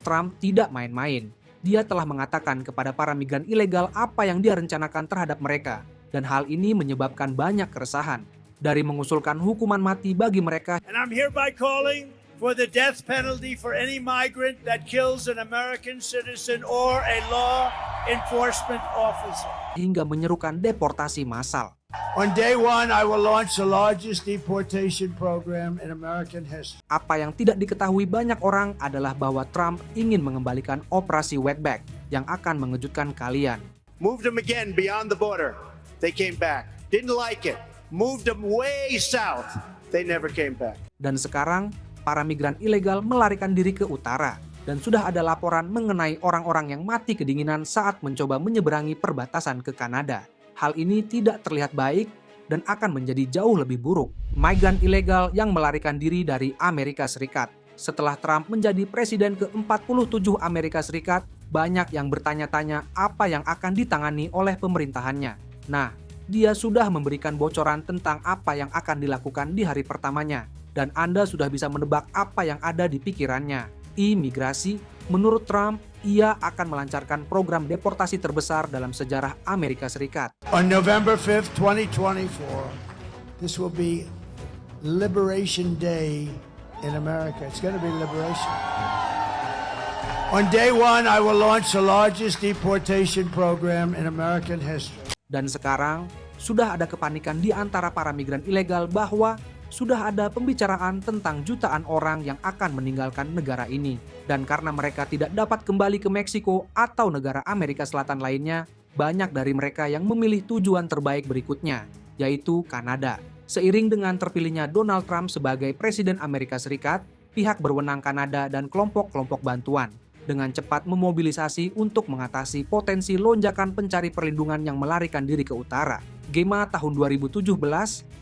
Trump tidak main-main. Dia telah mengatakan kepada para migran ilegal apa yang dia rencanakan terhadap mereka, dan hal ini menyebabkan banyak keresahan. Dari mengusulkan hukuman mati bagi mereka, And I'm hereby calling for the death penalty for any migrant that kills an American citizen or a law enforcement officer. hingga menyerukan deportasi massal. On day one, I will launch the largest deportation program in American history. Apa yang tidak diketahui banyak orang adalah bahwa Trump ingin mengembalikan operasi wetback yang akan mengejutkan kalian. Moved them again beyond the border. They came back. Didn't like it. Moved them way south. They never came back. Dan sekarang, para migran ilegal melarikan diri ke utara. Dan sudah ada laporan mengenai orang-orang yang mati kedinginan saat mencoba menyeberangi perbatasan ke Kanada. Hal ini tidak terlihat baik dan akan menjadi jauh lebih buruk. Migran ilegal yang melarikan diri dari Amerika Serikat. Setelah Trump menjadi presiden ke-47 Amerika Serikat, banyak yang bertanya-tanya apa yang akan ditangani oleh pemerintahannya. Nah, dia sudah memberikan bocoran tentang apa yang akan dilakukan di hari pertamanya. Dan Anda sudah bisa menebak apa yang ada di pikirannya. Imigrasi, menurut Trump, ia akan melancarkan program deportasi terbesar dalam sejarah Amerika Serikat. On November 5th, 2024, this will be Liberation Day in America. It's going to be liberation. On day one, I will launch the largest deportation program in American history. Dan sekarang, sudah ada kepanikan di antara para migran ilegal bahwa sudah ada pembicaraan tentang jutaan orang yang akan meninggalkan negara ini. Dan karena mereka tidak dapat kembali ke Meksiko atau negara Amerika Selatan lainnya, banyak dari mereka yang memilih tujuan terbaik berikutnya, yaitu Kanada. Seiring dengan terpilihnya Donald Trump sebagai Presiden Amerika Serikat, pihak berwenang Kanada dan kelompok-kelompok bantuan dengan cepat memobilisasi untuk mengatasi potensi lonjakan pencari perlindungan yang melarikan diri ke utara. Gema tahun 2017,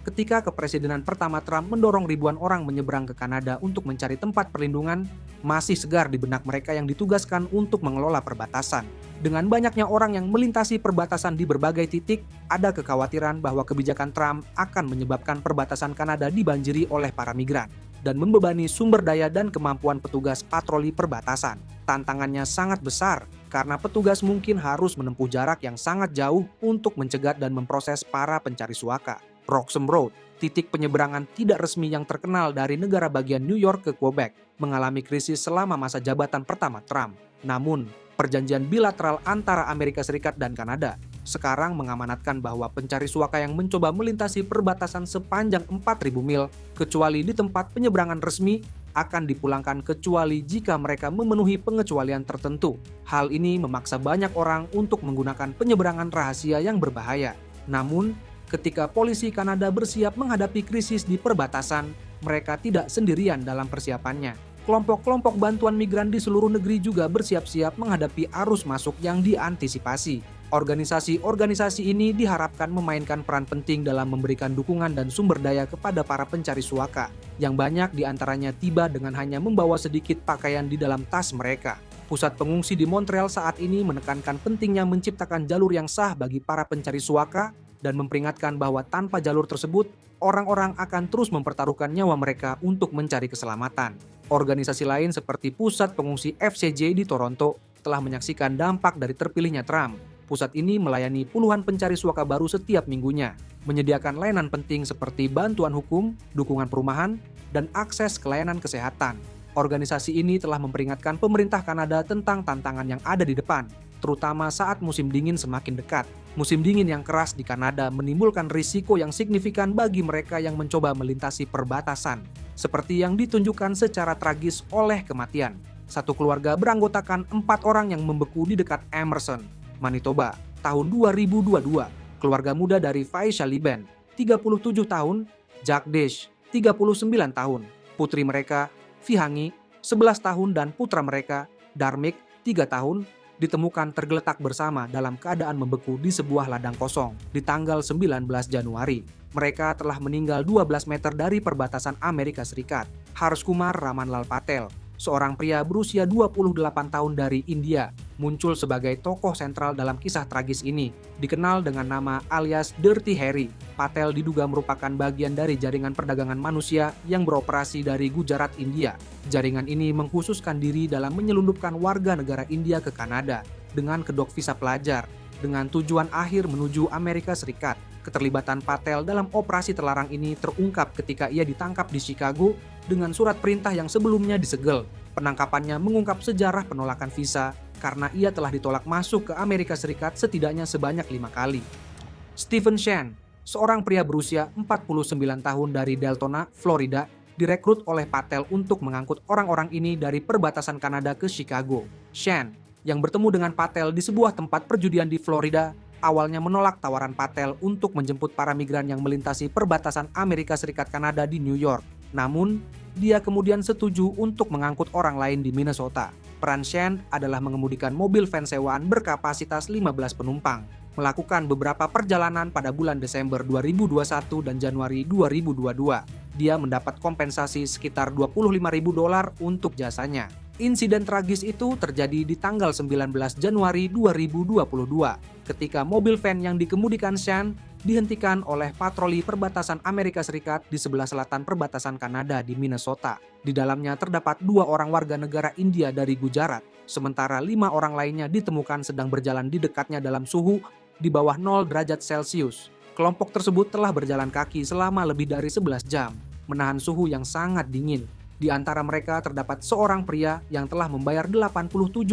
ketika kepresidenan pertama Trump mendorong ribuan orang menyeberang ke Kanada untuk mencari tempat perlindungan, masih segar di benak mereka yang ditugaskan untuk mengelola perbatasan. Dengan banyaknya orang yang melintasi perbatasan di berbagai titik, ada kekhawatiran bahwa kebijakan Trump akan menyebabkan perbatasan Kanada dibanjiri oleh para migran dan membebani sumber daya dan kemampuan petugas patroli perbatasan. Tantangannya sangat besar karena petugas mungkin harus menempuh jarak yang sangat jauh untuk mencegat dan memproses para pencari suaka. Roxham Road, titik penyeberangan tidak resmi yang terkenal dari negara bagian New York ke Quebec, mengalami krisis selama masa jabatan pertama Trump. Namun, perjanjian bilateral antara Amerika Serikat dan Kanada sekarang mengamanatkan bahwa pencari suaka yang mencoba melintasi perbatasan sepanjang 4.000 mil, kecuali di tempat penyeberangan resmi, akan dipulangkan kecuali jika mereka memenuhi pengecualian tertentu. Hal ini memaksa banyak orang untuk menggunakan penyeberangan rahasia yang berbahaya. Namun, ketika polisi Kanada bersiap menghadapi krisis di perbatasan, mereka tidak sendirian dalam persiapannya. Kelompok-kelompok bantuan migran di seluruh negeri juga bersiap-siap menghadapi arus masuk yang diantisipasi. Organisasi-organisasi ini diharapkan memainkan peran penting dalam memberikan dukungan dan sumber daya kepada para pencari suaka, yang banyak diantaranya tiba dengan hanya membawa sedikit pakaian di dalam tas mereka. Pusat pengungsi di Montreal saat ini menekankan pentingnya menciptakan jalur yang sah bagi para pencari suaka dan memperingatkan bahwa tanpa jalur tersebut, orang-orang akan terus mempertaruhkan nyawa mereka untuk mencari keselamatan. Organisasi lain seperti Pusat Pengungsi FCJ di Toronto telah menyaksikan dampak dari terpilihnya Trump. Pusat ini melayani puluhan pencari suaka baru setiap minggunya, menyediakan layanan penting seperti bantuan hukum, dukungan perumahan, dan akses ke layanan kesehatan. Organisasi ini telah memperingatkan pemerintah Kanada tentang tantangan yang ada di depan, terutama saat musim dingin semakin dekat. Musim dingin yang keras di Kanada menimbulkan risiko yang signifikan bagi mereka yang mencoba melintasi perbatasan, seperti yang ditunjukkan secara tragis oleh kematian. Satu keluarga beranggotakan 4 orang yang membeku di dekat Emerson, Manitoba, tahun 2022. Keluarga muda dari Faisha Liben, 37 tahun, Jack Dish, 39 tahun, putri mereka, Vihangi, 11 tahun, dan putra mereka, Darmik, 3 tahun, ditemukan tergeletak bersama dalam keadaan membeku di sebuah ladang kosong di tanggal 19 Januari. Mereka telah meninggal 12 meter dari perbatasan Amerika Serikat. Harsh Kumar Ramanlal Patel, seorang pria berusia 28 tahun dari India, muncul sebagai tokoh sentral dalam kisah tragis ini. Dikenal dengan nama alias Dirty Harry, Patel diduga merupakan bagian dari jaringan perdagangan manusia yang beroperasi dari Gujarat, India. Jaringan ini mengkhususkan diri dalam menyelundupkan warga negara India ke Kanada dengan kedok visa pelajar, dengan tujuan akhir menuju Amerika Serikat. Keterlibatan Patel dalam operasi terlarang ini terungkap ketika ia ditangkap di Chicago dengan surat perintah yang sebelumnya disegel. Penangkapannya mengungkap sejarah penolakan visa karena ia telah ditolak masuk ke Amerika Serikat setidaknya sebanyak 5 kali. Stephen Shan, seorang pria berusia 49 tahun dari Deltona, Florida, direkrut oleh Patel untuk mengangkut orang-orang ini dari perbatasan Kanada ke Chicago. Shan, yang bertemu dengan Patel di sebuah tempat perjudian di Florida, awalnya menolak tawaran Patel untuk menjemput para migran yang melintasi perbatasan Amerika Serikat Kanada di New York. Namun, dia kemudian setuju untuk mengangkut orang lain di Minnesota. Peran Shan adalah mengemudikan mobil van sewaan berkapasitas 15 penumpang, melakukan beberapa perjalanan pada bulan Desember 2021 dan Januari 2022. Dia mendapat kompensasi sekitar $25.000 untuk jasanya. Insiden tragis itu terjadi di tanggal 19 Januari 2022 ketika mobil van yang dikemudikan Shan dihentikan oleh patroli perbatasan Amerika Serikat di sebelah selatan perbatasan Kanada di Minnesota. Di dalamnya terdapat 2 orang warga negara India dari Gujarat, sementara 5 orang lainnya ditemukan sedang berjalan di dekatnya dalam suhu di bawah 0 derajat Celcius. Kelompok tersebut telah berjalan kaki selama lebih dari 11 jam, menahan suhu yang sangat dingin. Di antara mereka terdapat seorang pria yang telah membayar $87.000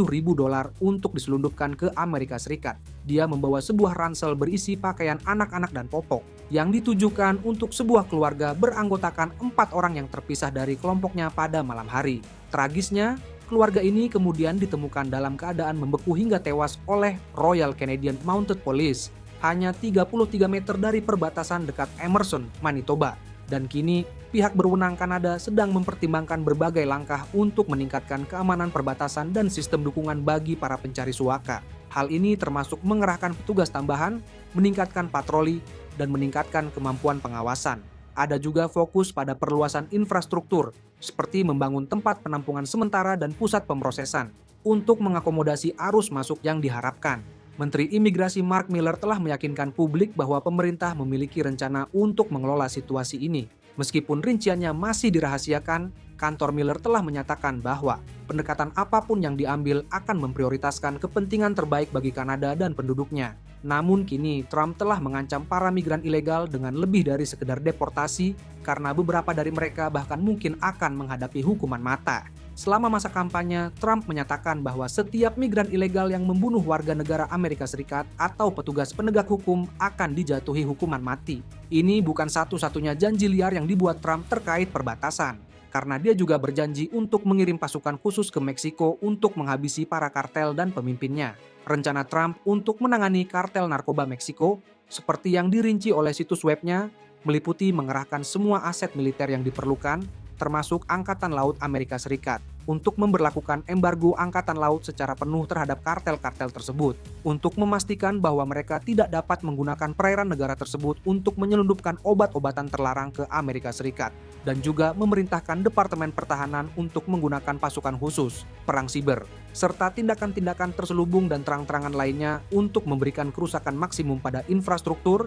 untuk diselundupkan ke Amerika Serikat. Dia membawa sebuah ransel berisi pakaian anak-anak dan popok yang ditujukan untuk sebuah keluarga beranggotakan 4 orang yang terpisah dari kelompoknya pada malam hari. Tragisnya, keluarga ini kemudian ditemukan dalam keadaan membeku hingga tewas oleh Royal Canadian Mounted Police hanya 33 meter dari perbatasan dekat Emerson, Manitoba. Dan kini, pihak berwenang Kanada sedang mempertimbangkan berbagai langkah untuk meningkatkan keamanan perbatasan dan sistem dukungan bagi para pencari suaka. Hal ini termasuk mengerahkan petugas tambahan, meningkatkan patroli, dan meningkatkan kemampuan pengawasan. Ada juga fokus pada perluasan infrastruktur, seperti membangun tempat penampungan sementara dan pusat pemrosesan, untuk mengakomodasi arus masuk yang diharapkan. Menteri Imigrasi Mark Miller telah meyakinkan publik bahwa pemerintah memiliki rencana untuk mengelola situasi ini. Meskipun rinciannya masih dirahasiakan, kantor Miller telah menyatakan bahwa pendekatan apapun yang diambil akan memprioritaskan kepentingan terbaik bagi Kanada dan penduduknya. Namun kini Trump telah mengancam para migran ilegal dengan lebih dari sekedar deportasi karena beberapa dari mereka bahkan mungkin akan menghadapi hukuman mata. Selama masa kampanye, Trump menyatakan bahwa setiap migran ilegal yang membunuh warga negara Amerika Serikat atau petugas penegak hukum akan dijatuhi hukuman mati. Ini bukan satu-satunya janji liar yang dibuat Trump terkait perbatasan, karena dia juga berjanji untuk mengirim pasukan khusus ke Meksiko untuk menghabisi para kartel dan pemimpinnya. Rencana Trump untuk menangani kartel narkoba Meksiko, seperti yang dirinci oleh situs webnya, meliputi mengerahkan semua aset militer yang diperlukan, termasuk Angkatan Laut Amerika Serikat, untuk memberlakukan embargo Angkatan Laut secara penuh terhadap kartel-kartel tersebut, untuk memastikan bahwa mereka tidak dapat menggunakan perairan negara tersebut untuk menyelundupkan obat-obatan terlarang ke Amerika Serikat, dan juga memerintahkan Departemen Pertahanan untuk menggunakan pasukan khusus, perang siber, serta tindakan-tindakan terselubung dan terang-terangan lainnya untuk memberikan kerusakan maksimum pada infrastruktur,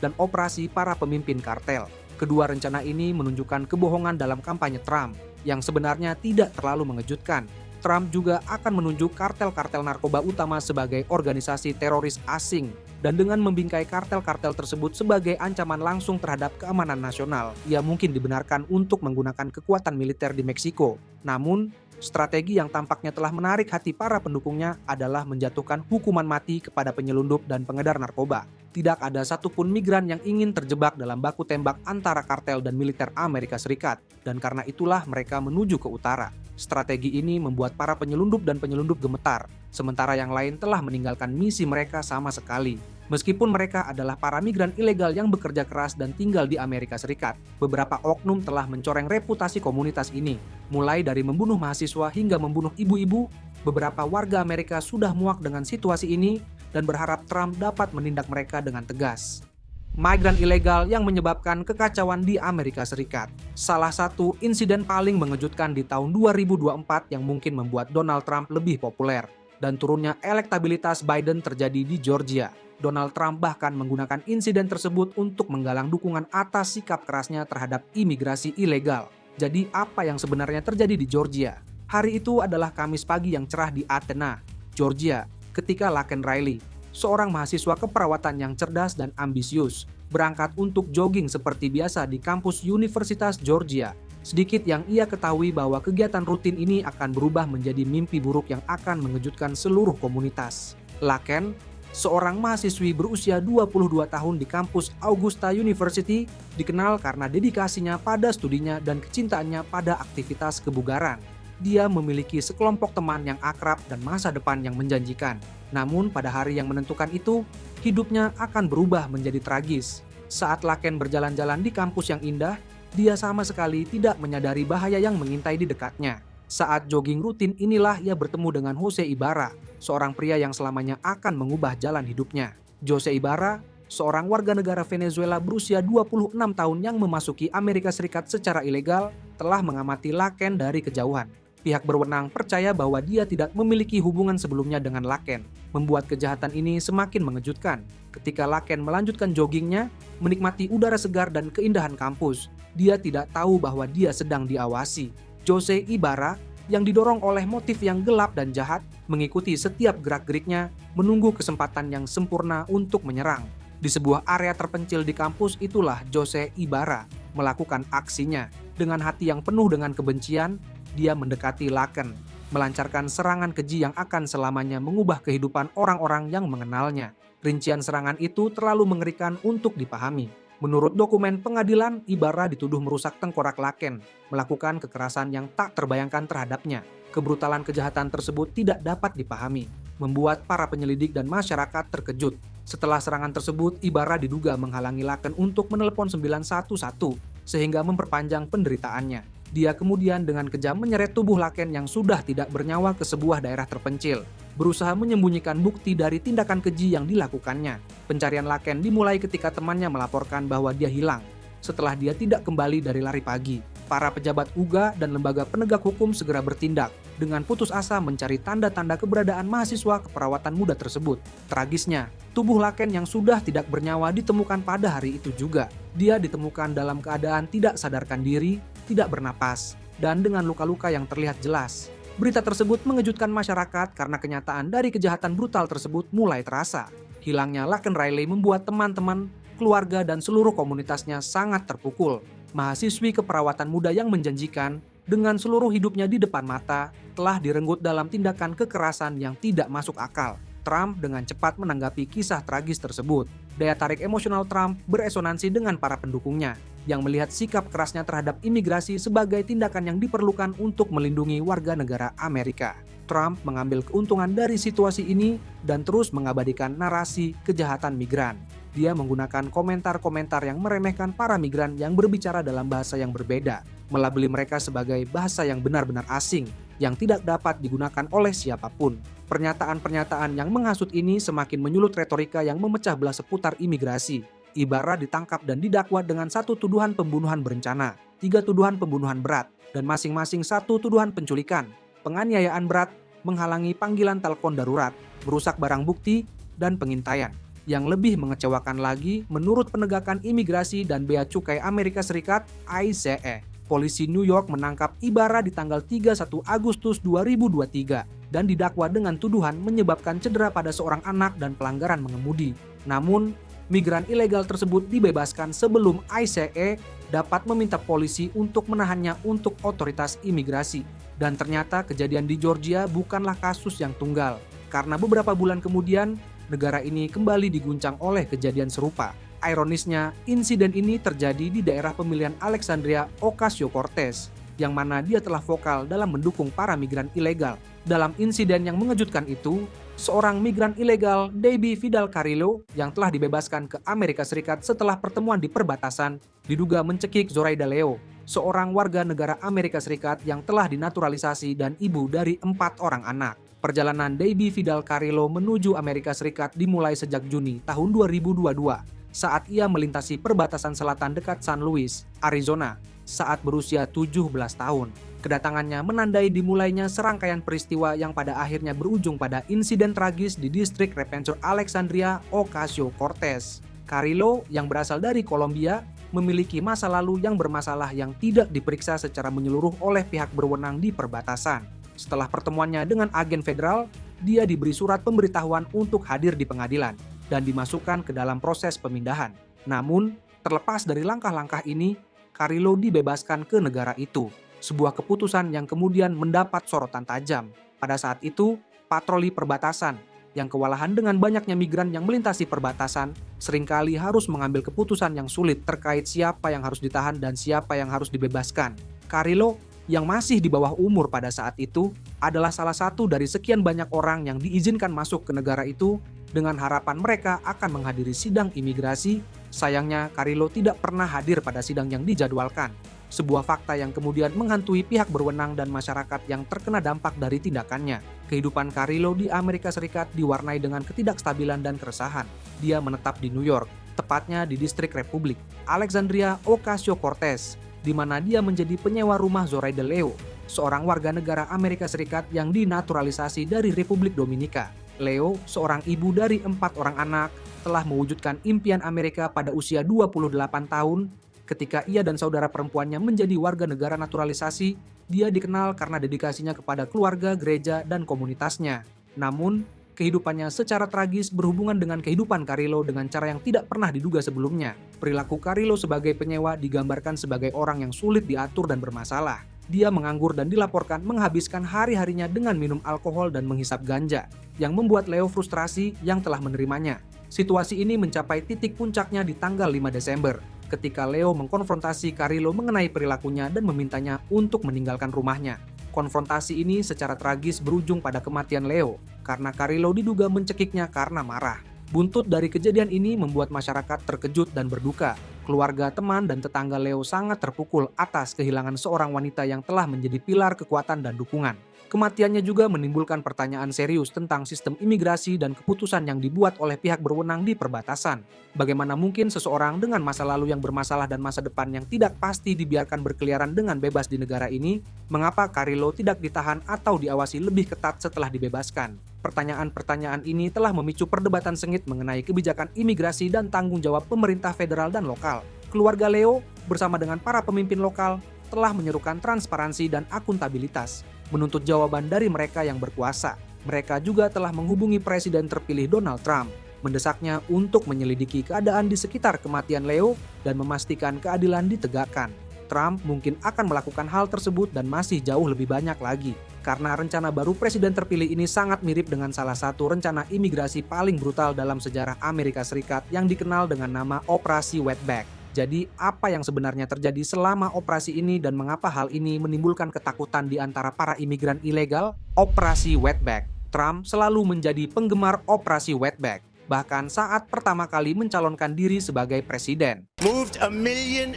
dan operasi para pemimpin kartel. Kedua rencana ini menunjukkan kebohongan dalam kampanye Trump, yang sebenarnya tidak terlalu mengejutkan. Trump juga akan menunjuk kartel-kartel narkoba utama sebagai organisasi teroris asing, dan dengan membingkai kartel-kartel tersebut sebagai ancaman langsung terhadap keamanan nasional, ia mungkin dibenarkan untuk menggunakan kekuatan militer di Meksiko. Namun, strategi yang tampaknya telah menarik hati para pendukungnya adalah menjatuhkan hukuman mati kepada penyelundup dan pengedar narkoba. Tidak ada satupun migran yang ingin terjebak dalam baku tembak antara kartel dan militer Amerika Serikat, dan karena itulah mereka menuju ke utara. Strategi ini membuat para penyelundup dan penyelundup gemetar, sementara yang lain telah meninggalkan misi mereka sama sekali. Meskipun mereka adalah para migran ilegal yang bekerja keras dan tinggal di Amerika Serikat, beberapa oknum telah mencoreng reputasi komunitas ini. Mulai dari membunuh mahasiswa hingga membunuh ibu-ibu, beberapa warga Amerika sudah muak dengan situasi ini dan berharap Trump dapat menindak mereka dengan tegas. migran ilegal yang menyebabkan kekacauan di Amerika Serikat. Salah satu insiden paling mengejutkan di tahun 2024 yang mungkin membuat Donald Trump lebih populer, dan turunnya elektabilitas Biden terjadi di Georgia. Donald Trump bahkan menggunakan insiden tersebut untuk menggalang dukungan atas sikap kerasnya terhadap imigrasi ilegal. Jadi apa yang sebenarnya terjadi di Georgia? Hari itu adalah Kamis pagi yang cerah di Athena, Georgia, ketika Laken Riley, seorang mahasiswa keperawatan yang cerdas dan ambisius, berangkat untuk jogging seperti biasa di kampus Universitas Georgia. Sedikit yang ia ketahui bahwa kegiatan rutin ini akan berubah menjadi mimpi buruk yang akan mengejutkan seluruh komunitas. Laken, seorang mahasiswi berusia 22 tahun di kampus Augusta University, dikenal karena dedikasinya pada studinya dan kecintaannya pada aktivitas kebugaran. Dia memiliki sekelompok teman yang akrab dan masa depan yang menjanjikan. Namun pada hari yang menentukan itu, hidupnya akan berubah menjadi tragis. Saat Laken berjalan-jalan di kampus yang indah, dia sama sekali tidak menyadari bahaya yang mengintai di dekatnya. Saat jogging rutin inilah ia bertemu dengan Jose Ibarra, seorang pria yang selamanya akan mengubah jalan hidupnya. Jose Ibarra, seorang warga negara Venezuela berusia 26 tahun yang memasuki Amerika Serikat secara ilegal, telah mengamati Laken dari kejauhan. Pihak berwenang percaya bahwa dia tidak memiliki hubungan sebelumnya dengan Laken, membuat kejahatan ini semakin mengejutkan. Ketika Laken melanjutkan joggingnya, menikmati udara segar dan keindahan kampus, dia tidak tahu bahwa dia sedang diawasi. Jose Ibarra, yang didorong oleh motif yang gelap dan jahat, mengikuti setiap gerak-geriknya, menunggu kesempatan yang sempurna untuk menyerang. Di sebuah area terpencil di kampus itulah Jose Ibarra melakukan aksinya. Dengan hati yang penuh dengan kebencian, dia mendekati Laken, melancarkan serangan keji yang akan selamanya mengubah kehidupan orang-orang yang mengenalnya. Rincian serangan itu terlalu mengerikan untuk dipahami. Menurut dokumen pengadilan, Ibarra dituduh merusak tengkorak Laken, melakukan kekerasan yang tak terbayangkan terhadapnya. Kebrutalan kejahatan tersebut tidak dapat dipahami, membuat para penyelidik dan masyarakat terkejut. Setelah serangan tersebut, Ibarra diduga menghalangi Laken untuk menelepon 911, sehingga memperpanjang penderitaannya. Dia kemudian dengan kejam menyeret tubuh Laken yang sudah tidak bernyawa ke sebuah daerah terpencil, berusaha menyembunyikan bukti dari tindakan keji yang dilakukannya. Pencarian Laken dimulai ketika temannya melaporkan bahwa dia hilang. Setelah dia tidak kembali dari lari pagi, para pejabat UGA dan lembaga penegak hukum segera bertindak dengan putus asa mencari tanda-tanda keberadaan mahasiswa keperawatan muda tersebut. Tragisnya, tubuh Laken yang sudah tidak bernyawa ditemukan pada hari itu juga. Dia ditemukan dalam keadaan tidak sadarkan diri, tidak bernapas, dan dengan luka-luka yang terlihat jelas. Berita tersebut mengejutkan masyarakat karena kenyataan dari kejahatan brutal tersebut mulai terasa. Hilangnya Laken Riley membuat teman-teman, keluarga, dan seluruh komunitasnya sangat terpukul. Mahasiswi keperawatan muda yang menjanjikan, dengan seluruh hidupnya di depan mata, telah direnggut dalam tindakan kekerasan yang tidak masuk akal. Trump dengan cepat menanggapi kisah tragis tersebut. Daya tarik emosional Trump beresonansi dengan para pendukungnya, yang melihat sikap kerasnya terhadap imigrasi sebagai tindakan yang diperlukan untuk melindungi warga negara Amerika. Trump mengambil keuntungan dari situasi ini dan terus mengabadikan narasi kejahatan migran. Dia menggunakan komentar-komentar yang meremehkan para migran yang berbicara dalam bahasa yang berbeda, melabeli mereka sebagai bahasa yang benar-benar asing, yang tidak dapat digunakan oleh siapapun. Pernyataan-pernyataan yang menghasut ini semakin menyulut retorika yang memecah belah seputar imigrasi. Ibarra ditangkap dan didakwa dengan 1 tuduhan pembunuhan berencana, 3 tuduhan pembunuhan berat, dan masing-masing 1 tuduhan penculikan, penganiayaan berat, menghalangi panggilan telepon darurat, merusak barang bukti, dan pengintaian. Yang lebih mengecewakan lagi, menurut penegakan imigrasi dan bea cukai Amerika Serikat (ICE), polisi New York menangkap Ibarra di tanggal 31 Agustus 2023 dan didakwa dengan tuduhan menyebabkan cedera pada seorang anak dan pelanggaran mengemudi. Namun, migran ilegal tersebut dibebaskan sebelum ICE dapat meminta polisi untuk menahannya untuk otoritas imigrasi. Dan ternyata kejadian di Georgia bukanlah kasus yang tunggal, karena beberapa bulan kemudian negara ini kembali diguncang oleh kejadian serupa. Ironisnya, insiden ini terjadi di daerah pemilihan Alexandria Ocasio-Cortez, yang mana dia telah vokal dalam mendukung para migran ilegal. Dalam insiden yang mengejutkan itu, seorang migran ilegal, Debbie Vidal Carrillo, yang telah dibebaskan ke Amerika Serikat setelah pertemuan di perbatasan, diduga mencekik Zoraida Leo, seorang warga negara Amerika Serikat yang telah dinaturalisasi dan ibu dari 4 orang anak. Perjalanan Debbie Vidal Carrillo menuju Amerika Serikat dimulai sejak Juni tahun 2022. saat ia melintasi perbatasan selatan dekat San Luis, Arizona, saat berusia 17 tahun. Kedatangannya menandai dimulainya serangkaian peristiwa yang pada akhirnya berujung pada insiden tragis di distrik Repentor Alexandria Ocasio-Cortez. Carrillo yang berasal dari Kolombia memiliki masa lalu yang bermasalah yang tidak diperiksa secara menyeluruh oleh pihak berwenang di perbatasan. Setelah pertemuannya dengan agen federal, dia diberi surat pemberitahuan untuk hadir di pengadilan dan dimasukkan ke dalam proses pemindahan. Namun, terlepas dari langkah-langkah ini, Carrillo dibebaskan ke negara itu. Sebuah keputusan yang kemudian mendapat sorotan tajam. Pada saat itu, patroli perbatasan yang kewalahan dengan banyaknya migran yang melintasi perbatasan seringkali harus mengambil keputusan yang sulit terkait siapa yang harus ditahan dan siapa yang harus dibebaskan. Carrillo yang masih di bawah umur pada saat itu adalah salah satu dari sekian banyak orang yang diizinkan masuk ke negara itu dengan harapan mereka akan menghadiri sidang imigrasi. Sayangnya, Carrillo tidak pernah hadir pada sidang yang dijadwalkan. Sebuah fakta yang kemudian menghantui pihak berwenang dan masyarakat yang terkena dampak dari tindakannya. Kehidupan Carrillo di Amerika Serikat diwarnai dengan ketidakstabilan dan keresahan. Dia menetap di New York, tepatnya di distrik Republik Alexandria Ocasio-Cortez, di mana dia menjadi penyewa rumah Zoraida Leo, seorang warga negara Amerika Serikat yang dinaturalisasi dari Republik Dominika. Leo, seorang ibu dari 4 orang anak, telah mewujudkan impian Amerika pada usia 28 tahun. Ketika ia dan saudara perempuannya menjadi warga negara naturalisasi, dia dikenal karena dedikasinya kepada keluarga, gereja, dan komunitasnya. Namun, kehidupannya secara tragis berhubungan dengan kehidupan Carrillo dengan cara yang tidak pernah diduga sebelumnya. Perilaku Carrillo sebagai penyewa digambarkan sebagai orang yang sulit diatur dan bermasalah. Dia menganggur dan dilaporkan menghabiskan hari-harinya dengan minum alkohol dan menghisap ganja, yang membuat Leo frustrasi yang telah menerimanya. Situasi ini mencapai titik puncaknya di tanggal 5 Desember, ketika Leo mengkonfrontasi Carrillo mengenai perilakunya dan memintanya untuk meninggalkan rumahnya. Konfrontasi ini secara tragis berujung pada kematian Leo, karena Carrillo diduga mencekiknya karena marah. Buntut dari kejadian ini membuat masyarakat terkejut dan berduka. Keluarga, teman, dan tetangga Leo sangat terpukul atas kehilangan seorang wanita yang telah menjadi pilar kekuatan dan dukungan. Kematiannya juga menimbulkan pertanyaan serius tentang sistem imigrasi dan keputusan yang dibuat oleh pihak berwenang di perbatasan. Bagaimana mungkin seseorang dengan masa lalu yang bermasalah dan masa depan yang tidak pasti dibiarkan berkeliaran dengan bebas di negara ini? Mengapa Carrillo tidak ditahan atau diawasi lebih ketat setelah dibebaskan? Pertanyaan-pertanyaan ini telah memicu perdebatan sengit mengenai kebijakan imigrasi dan tanggung jawab pemerintah federal dan lokal. Keluarga Leo bersama dengan para pemimpin lokal telah menyerukan transparansi dan akuntabilitas, menuntut jawaban dari mereka yang berkuasa. Mereka juga telah menghubungi Presiden terpilih Donald Trump, mendesaknya untuk menyelidiki keadaan di sekitar kematian Leo dan memastikan keadilan ditegakkan. Trump mungkin akan melakukan hal tersebut dan masih jauh lebih banyak lagi, karena rencana baru Presiden terpilih ini sangat mirip dengan salah satu rencana imigrasi paling brutal dalam sejarah Amerika Serikat yang dikenal dengan nama Operasi Wetback. Jadi, apa yang sebenarnya terjadi selama operasi ini dan mengapa hal ini menimbulkan ketakutan di antara para imigran ilegal? Operasi Wetback. Trump selalu menjadi penggemar Operasi Wetback, bahkan saat pertama kali mencalonkan diri sebagai presiden. Moved 1.5 million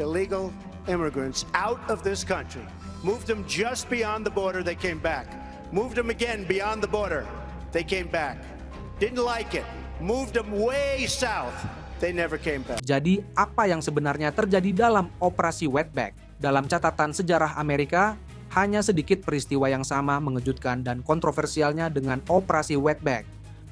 illegal immigrants out of this country. Moved them just beyond the border, they came back. Moved them again beyond the border, they came back. Didn't like it. Moved them way south. They never came back. Jadi, apa yang sebenarnya terjadi dalam Operasi Wetback? Dalam catatan sejarah Amerika, hanya sedikit peristiwa yang sama mengejutkan dan kontroversialnya dengan Operasi Wetback.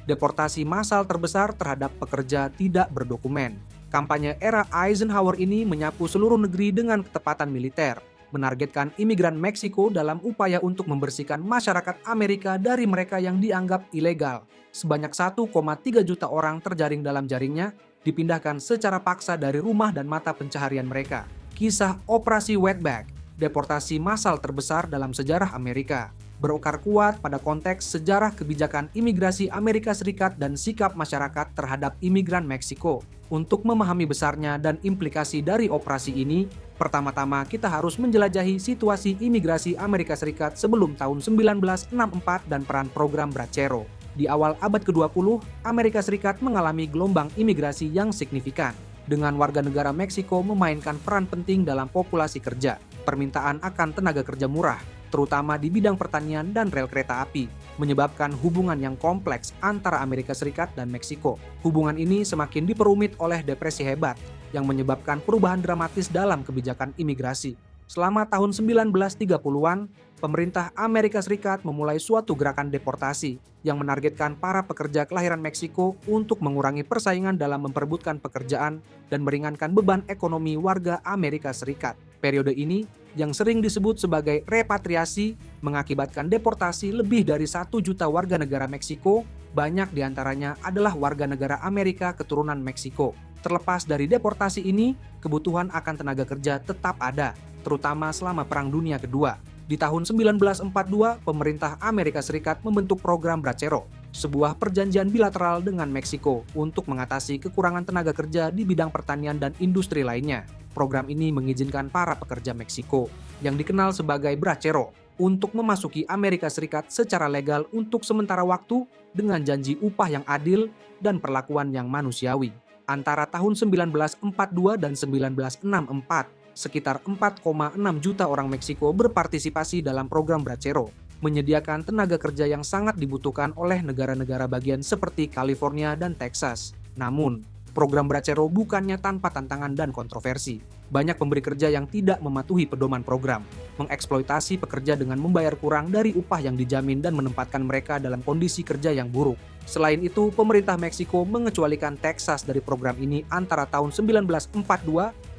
Deportasi massal terbesar terhadap pekerja tidak berdokumen. Kampanye era Eisenhower ini menyapu seluruh negeri dengan ketepatan militer, menargetkan imigran Meksiko dalam upaya untuk membersihkan masyarakat Amerika dari mereka yang dianggap ilegal. Sebanyak 1,3 juta orang terjaring dalam jaringnya, dipindahkan secara paksa dari rumah dan mata pencaharian mereka. Kisah Operasi Wetback, deportasi massal terbesar dalam sejarah Amerika, berakar kuat pada konteks sejarah kebijakan imigrasi Amerika Serikat dan sikap masyarakat terhadap imigran Meksiko. Untuk memahami besarnya dan implikasi dari operasi ini, pertama-tama kita harus menjelajahi situasi imigrasi Amerika Serikat sebelum tahun 1964 dan peran program Bracero. Di awal abad ke-20, Amerika Serikat mengalami gelombang imigrasi yang signifikan, dengan warga negara Meksiko memainkan peran penting dalam populasi kerja. Permintaan akan tenaga kerja murah, terutama di bidang pertanian dan rel kereta api, menyebabkan hubungan yang kompleks antara Amerika Serikat dan Meksiko. Hubungan ini semakin diperumit oleh depresi hebat yang menyebabkan perubahan dramatis dalam kebijakan imigrasi. Selama tahun 1930-an, pemerintah Amerika Serikat memulai suatu gerakan deportasi yang menargetkan para pekerja kelahiran Meksiko untuk mengurangi persaingan dalam memperebutkan pekerjaan dan meringankan beban ekonomi warga Amerika Serikat. Periode ini, yang sering disebut sebagai repatriasi, mengakibatkan deportasi lebih dari 1 juta warga negara Meksiko, banyak diantaranya adalah warga negara Amerika keturunan Meksiko. Terlepas dari deportasi ini, kebutuhan akan tenaga kerja tetap ada, terutama selama Perang Dunia Kedua. Di tahun 1942, pemerintah Amerika Serikat membentuk program Bracero, sebuah perjanjian bilateral dengan Meksiko untuk mengatasi kekurangan tenaga kerja di bidang pertanian dan industri lainnya. Program ini mengizinkan para pekerja Meksiko, yang dikenal sebagai Bracero, untuk memasuki Amerika Serikat secara legal untuk sementara waktu dengan janji upah yang adil dan perlakuan yang manusiawi. Antara tahun 1942 dan 1964, sekitar 4,6 juta orang Meksiko berpartisipasi dalam program Bracero, menyediakan tenaga kerja yang sangat dibutuhkan oleh negara-negara bagian seperti California dan Texas. Namun, program Bracero bukannya tanpa tantangan dan kontroversi. Banyak pemberi kerja yang tidak mematuhi pedoman program, mengeksploitasi pekerja dengan membayar kurang dari upah yang dijamin dan menempatkan mereka dalam kondisi kerja yang buruk. Selain itu, pemerintah Meksiko mengecualikan Texas dari program ini antara tahun 1942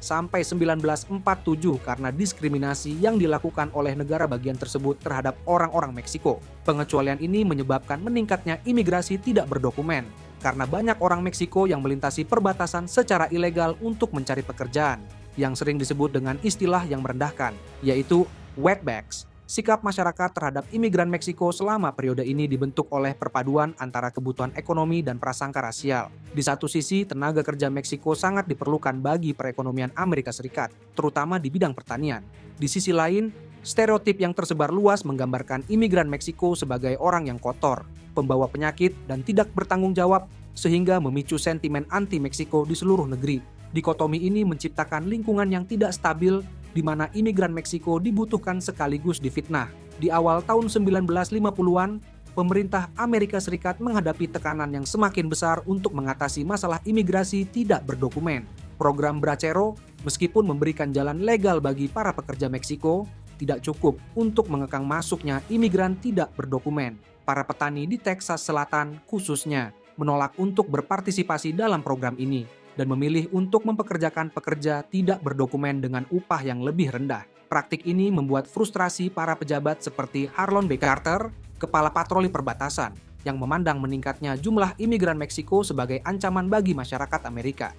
sampai 1947 karena diskriminasi yang dilakukan oleh negara bagian tersebut terhadap orang-orang Meksiko. Pengecualian ini menyebabkan meningkatnya imigrasi tidak berdokumen, karena banyak orang Meksiko yang melintasi perbatasan secara ilegal untuk mencari pekerjaan, yang sering disebut dengan istilah yang merendahkan, yaitu wetbacks. Sikap masyarakat terhadap imigran Meksiko selama periode ini dibentuk oleh perpaduan antara kebutuhan ekonomi dan prasangka rasial. Di satu sisi, tenaga kerja Meksiko sangat diperlukan bagi perekonomian Amerika Serikat, terutama di bidang pertanian. Di sisi lain, stereotip yang tersebar luas menggambarkan imigran Meksiko sebagai orang yang kotor, pembawa penyakit, dan tidak bertanggung jawab, sehingga memicu sentimen anti-Meksiko di seluruh negeri. Dikotomi ini menciptakan lingkungan yang tidak stabil, di mana imigran Meksiko dibutuhkan sekaligus difitnah. Di awal tahun 1950-an, pemerintah Amerika Serikat menghadapi tekanan yang semakin besar untuk mengatasi masalah imigrasi tidak berdokumen. Program Bracero, meskipun memberikan jalan legal bagi para pekerja Meksiko, tidak cukup untuk mengekang masuknya imigran tidak berdokumen. Para petani di Texas Selatan khususnya menolak untuk berpartisipasi dalam program ini dan memilih untuk mempekerjakan pekerja tidak berdokumen dengan upah yang lebih rendah. Praktik ini membuat frustrasi para pejabat seperti Harlon B. Carter, kepala patroli perbatasan, yang memandang meningkatnya jumlah imigran Meksiko sebagai ancaman bagi masyarakat Amerika.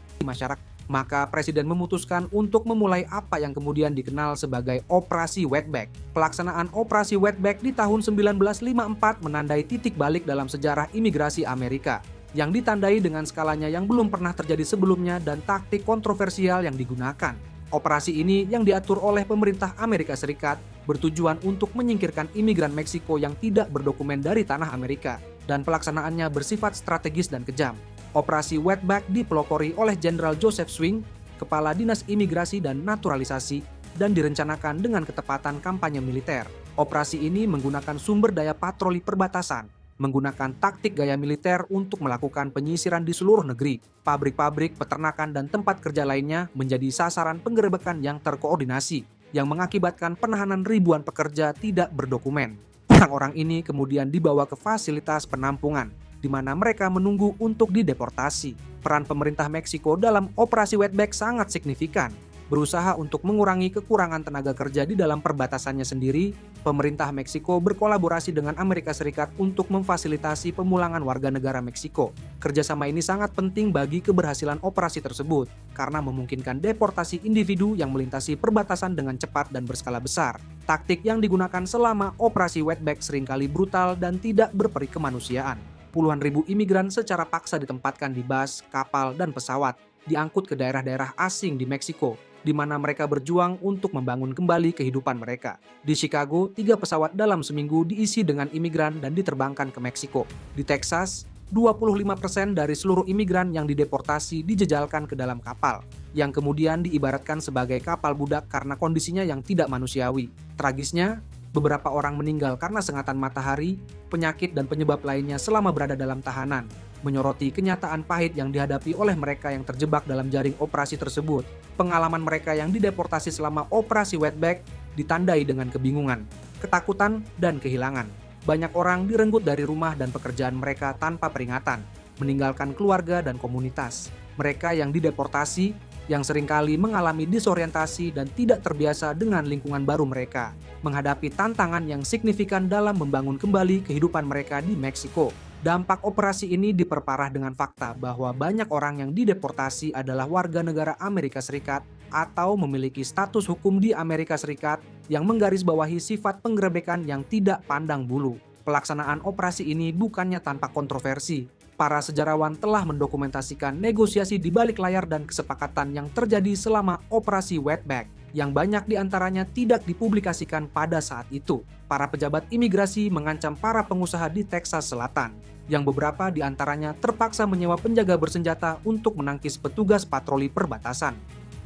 Maka Presiden memutuskan untuk memulai apa yang kemudian dikenal sebagai Operasi Wetback. Pelaksanaan Operasi Wetback di tahun 1954 menandai titik balik dalam sejarah imigrasi Amerika, yang ditandai dengan skalanya yang belum pernah terjadi sebelumnya dan taktik kontroversial yang digunakan. Operasi ini yang diatur oleh pemerintah Amerika Serikat bertujuan untuk menyingkirkan imigran Meksiko yang tidak berdokumen dari tanah Amerika, dan pelaksanaannya bersifat strategis dan kejam. Operasi Wetback dipelopori oleh Jenderal Joseph Swing, Kepala Dinas Imigrasi dan Naturalisasi, dan direncanakan dengan ketepatan kampanye militer. Operasi ini menggunakan sumber daya patroli perbatasan, menggunakan taktik gaya militer untuk melakukan penyisiran di seluruh negeri. Pabrik-pabrik, peternakan, dan tempat kerja lainnya menjadi sasaran penggerebekan yang terkoordinasi, yang mengakibatkan penahanan ribuan pekerja tidak berdokumen. Orang-orang ini kemudian dibawa ke fasilitas penampungan, di mana mereka menunggu untuk dideportasi. Peran pemerintah Meksiko dalam Operasi Wetback sangat signifikan. Berusaha untuk mengurangi kekurangan tenaga kerja di dalam perbatasannya sendiri, pemerintah Meksiko berkolaborasi dengan Amerika Serikat untuk memfasilitasi pemulangan warga negara Meksiko. Kerjasama ini sangat penting bagi keberhasilan operasi tersebut, karena memungkinkan deportasi individu yang melintasi perbatasan dengan cepat dan berskala besar. Taktik yang digunakan selama Operasi Wetback seringkali brutal dan tidak berperi kemanusiaan. Puluhan ribu imigran secara paksa ditempatkan di bus, kapal, dan pesawat, diangkut ke daerah-daerah asing di Meksiko, di mana mereka berjuang untuk membangun kembali kehidupan mereka. Di Chicago, 3 pesawat dalam seminggu diisi dengan imigran dan diterbangkan ke Meksiko. Di Texas, 25% dari seluruh imigran yang dideportasi dijejalkan ke dalam kapal, yang kemudian diibaratkan sebagai kapal budak karena kondisinya yang tidak manusiawi. Tragisnya, Beberapa orang meninggal karena sengatan matahari, penyakit dan penyebab lainnya selama berada dalam tahanan, menyoroti kenyataan pahit yang dihadapi oleh mereka yang terjebak dalam jaring operasi tersebut. Pengalaman mereka yang dideportasi selama operasi wetback ditandai dengan kebingungan, ketakutan, dan kehilangan. Banyak orang direnggut dari rumah dan pekerjaan mereka tanpa peringatan, meninggalkan keluarga dan komunitas. Mereka yang dideportasi, yang seringkali mengalami disorientasi dan tidak terbiasa dengan lingkungan baru mereka, menghadapi tantangan yang signifikan dalam membangun kembali kehidupan mereka di Meksiko. Dampak operasi ini diperparah dengan fakta bahwa banyak orang yang dideportasi adalah warga negara Amerika Serikat atau memiliki status hukum di Amerika Serikat yang menggarisbawahi sifat penggerebekan yang tidak pandang bulu. Pelaksanaan operasi ini bukannya tanpa kontroversi. Para sejarawan telah mendokumentasikan negosiasi di balik layar dan kesepakatan yang terjadi selama operasi wetback, yang banyak diantaranya tidak dipublikasikan pada saat itu. Para pejabat imigrasi mengancam para pengusaha di Texas Selatan, yang beberapa diantaranya terpaksa menyewa penjaga bersenjata untuk menangkis petugas patroli perbatasan,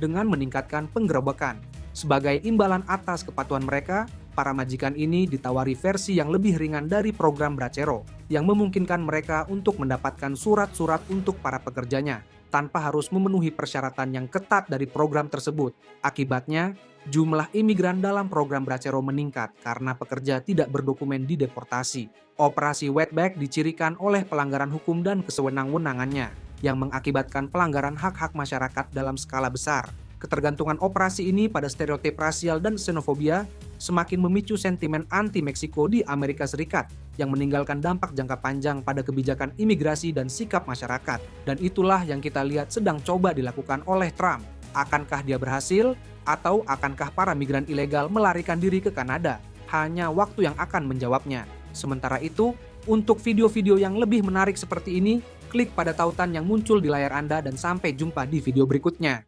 dengan meningkatkan penggerebekan. Sebagai imbalan atas kepatuhan mereka, para majikan ini ditawari versi yang lebih ringan dari program Bracero, yang memungkinkan mereka untuk mendapatkan surat-surat untuk para pekerjanya, tanpa harus memenuhi persyaratan yang ketat dari program tersebut. Akibatnya, jumlah imigran dalam program Bracero meningkat karena pekerja tidak berdokumen dideportasi. Operasi wetback dicirikan oleh pelanggaran hukum dan kesewenang-wenangannya, yang mengakibatkan pelanggaran hak-hak masyarakat dalam skala besar. Ketergantungan operasi ini pada stereotip rasial dan xenofobia semakin memicu sentimen anti-Meksiko di Amerika Serikat yang meninggalkan dampak jangka panjang pada kebijakan imigrasi dan sikap masyarakat. Dan itulah yang kita lihat sedang coba dilakukan oleh Trump. Akankah dia berhasil? Atau akankah para migran ilegal melarikan diri ke Kanada? Hanya waktu yang akan menjawabnya. Sementara itu, untuk video-video yang lebih menarik seperti ini, klik pada tautan yang muncul di layar Anda dan sampai jumpa di video berikutnya.